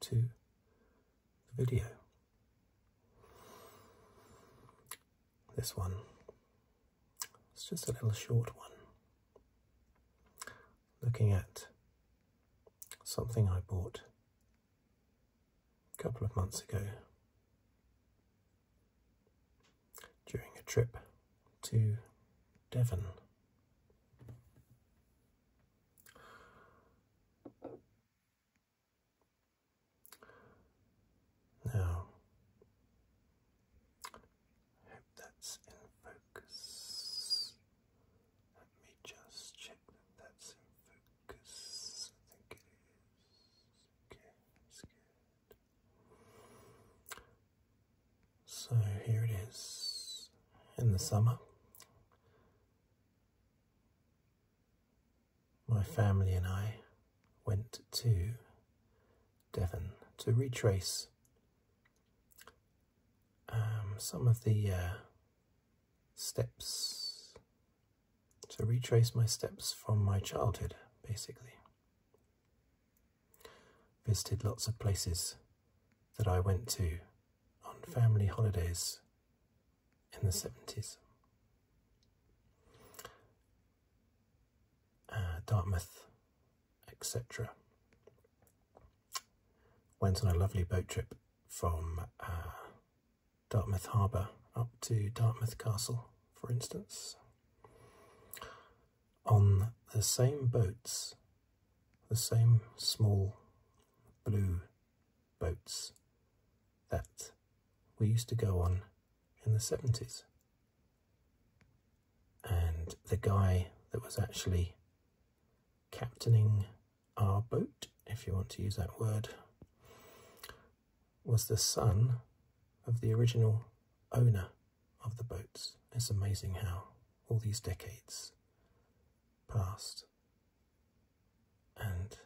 to the video. This one, it's just a little short one, looking at something I bought a couple of months ago during a trip to Devon. Now, I hope that's in focus. Let me just check that that's in focus. I think it is. Okay, that's good. So here it is in the summer. My family and I went to Devon to retrace some of the steps, to retrace my steps from my childhood, basically. Visited lots of places that I went to on family holidays in the 70s. Dartmouth, etc. Went on a lovely boat trip from Dartmouth Harbour up to Dartmouth Castle, for instance. On the same boats, the same small blue boats that we used to go on in the 70s. And the guy that was actually captaining our boat, if you want to use that word, was the son of the original owner of the boats. It's amazing how all these decades passed and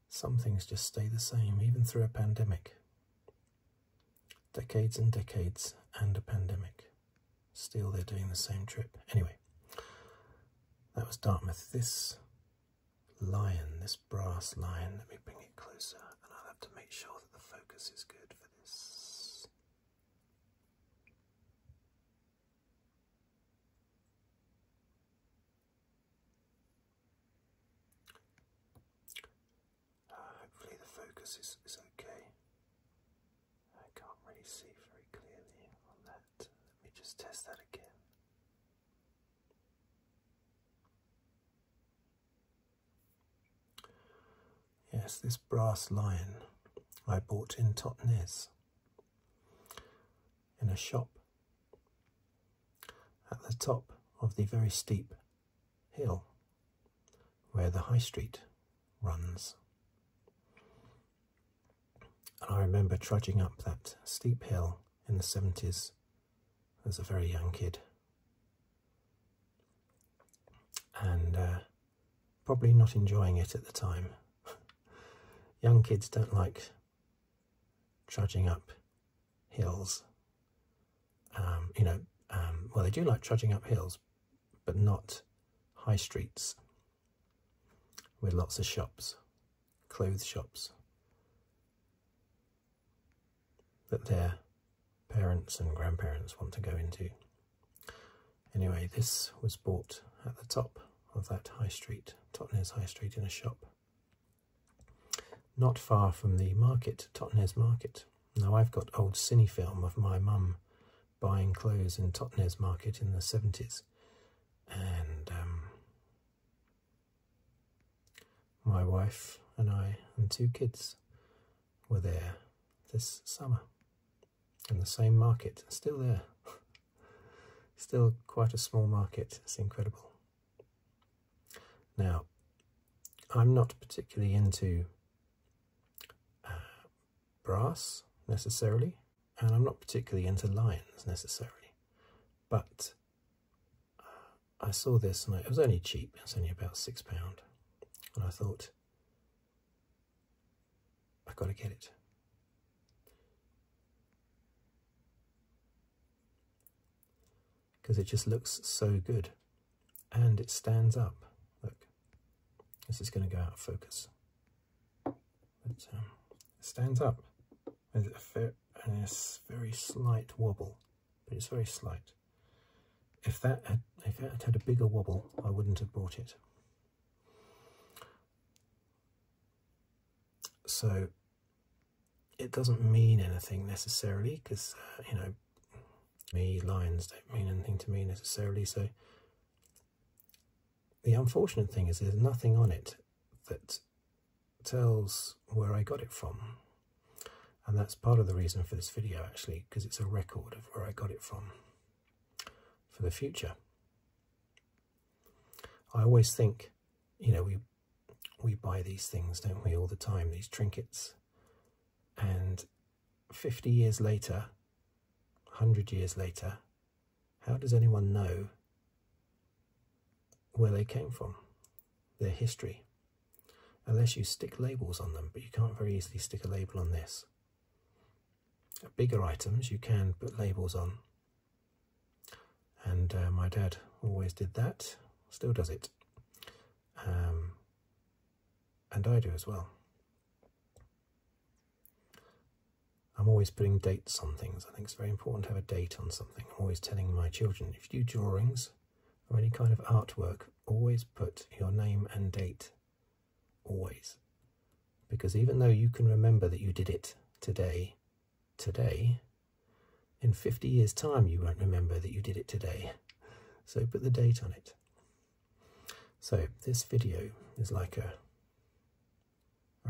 some things just stay the same, even through a pandemic. Decades and decades and a pandemic. Still they're doing the same trip. Anyway, that was Dartmouth. This lion, this brass lion, let me bring it closer and I'll have to make sure that the focus is good for this. Hopefully the focus is okay. I can't really see very clearly on that. Let me just test that again. Yes, this brass lion I bought in Totnes, in a shop at the top of the very steep hill where the high street runs. And I remember trudging up that steep hill in the 70s as a very young kid. And probably not enjoying it at the time. Young kids don't like trudging up hills. Well, they do like trudging up hills, but not high streets with lots of shops, clothes shops, that their parents and grandparents want to go into. Anyway, this was bought at the top of that high street, Totnes High Street, in a shop. Not far from the market, Totnes Market. Now, I've got old cine film of my mum buying clothes in Totnes Market in the 70s. And my wife and I and 2 kids were there this summer in the same market. Still there. Still quite a small market. It's incredible. Now, I'm not particularly into brass necessarily, and I'm not particularly into lions necessarily, but I saw this and it was only cheap. It's only about £6, and I thought, I've got to get it. Because it just looks so good and it stands up. Look, this is going to go out of focus, but stands up with a very slight wobble, but it's very slight. If that had a bigger wobble, I wouldn't have bought it. So it doesn't mean anything necessarily, because you know, lions don't mean anything to me necessarily. So the unfortunate thing is there's nothing on it that tells where I got it from, and that's part of the reason for this video actually, because it's a record of where I got it from for the future. I always think, you know, we buy these things, don't we, all the time, these trinkets, and 50 years later, 100 years later, how does anyone know where they came from, their history? Unless you stick labels on them, but you can't very easily stick a label on this. Bigger items you can put labels on, and my dad always did that, still does it, and I do as well. I'm always putting dates on things. I think it's very important to have a date on something. I'm always telling my children, if you do drawings or any kind of artwork, always put your name and date, always. Because even though you can remember that you did it today, in 50 years' time you won't remember that you did it today. So put the date on it. So this video is like a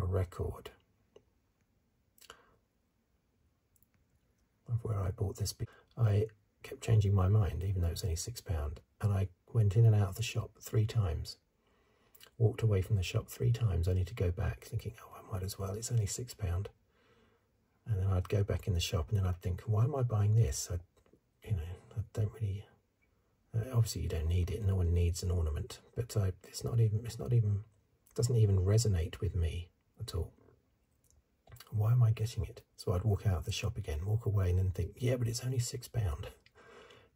record of where I bought this. I kept changing my mind, even though it was only £6, and I went in and out of the shop 3 times, walked away from the shop 3 times, only to go back thinking, oh, I might as well, it's only £6. And then I'd go back in the shop, and then I'd think, why am I buying this? I don't really. Obviously, you don't need it. No one needs an ornament, but it doesn't even resonate with me at all. Why am I getting it? So I'd walk out of the shop again, walk away, and then think, yeah, but it's only £6,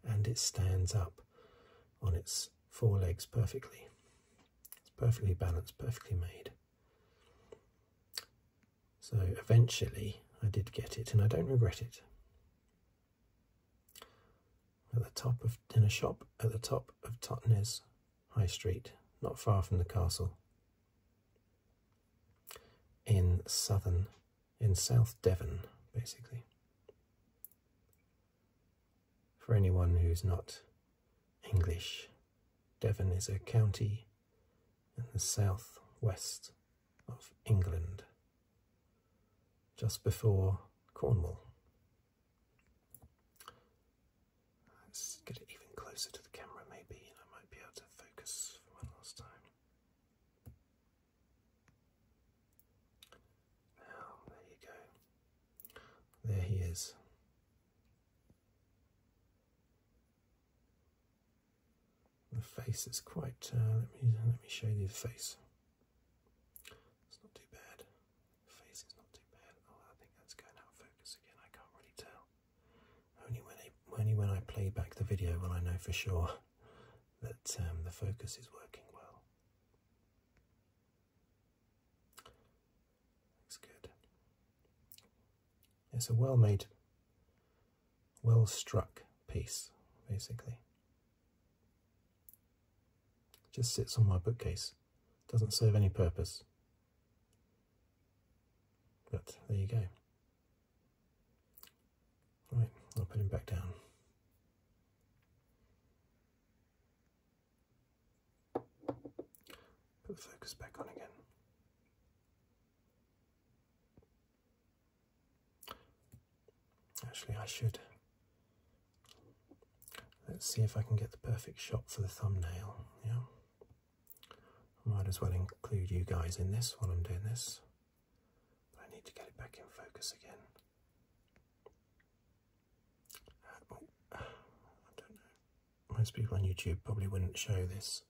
and it stands up on its 4 legs perfectly. It's perfectly balanced, perfectly made. So eventually, I did get it, and I don't regret it. In a shop at the top of Totnes High Street, not far from the castle, in South Devon, basically. For anyone who's not English, Devon is a county in the southwest of England, just before Cornwall. Let's get it even closer to the camera, maybe, and I might be able to focus for one last time. Now, there you go. There he is. The face is quite. Let me show you the face. It's not too bad. The face is not too bad. Oh, I think that's going out of focus again. I can't really tell. Only when I play back the video will I know for sure that the focus is working well. Looks good. It's a well-made, well-struck piece, basically. Just sits on my bookcase. Doesn't serve any purpose. But there you go. Right, I'll put him back down. Put the focus back on again. Actually, I should. Let's see if I can get the perfect shot for the thumbnail. Yeah. Might as well include you guys in this while I'm doing this. But I need to get it back in focus again. I don't know. Most people on YouTube probably wouldn't show this,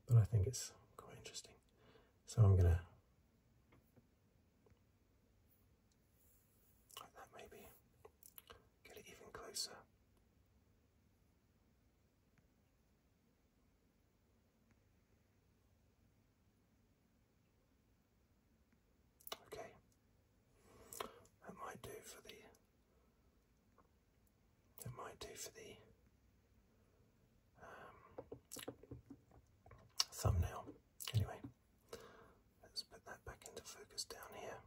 but I think it's quite interesting. So I'm going to, like that maybe, get it even closer. Okay, might do for the thumbnail. Anyway, let's put that back into focus down here.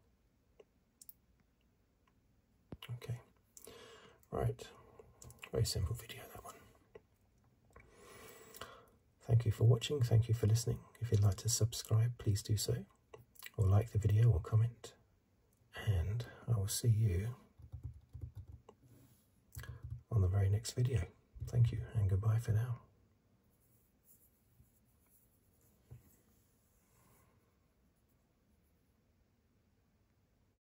Okay, right, very simple video, that one. Thank you for watching, thank you for listening. If you'd like to subscribe, please do so, or like the video or comment, and I will see you on the very next video. Thank you and goodbye for now.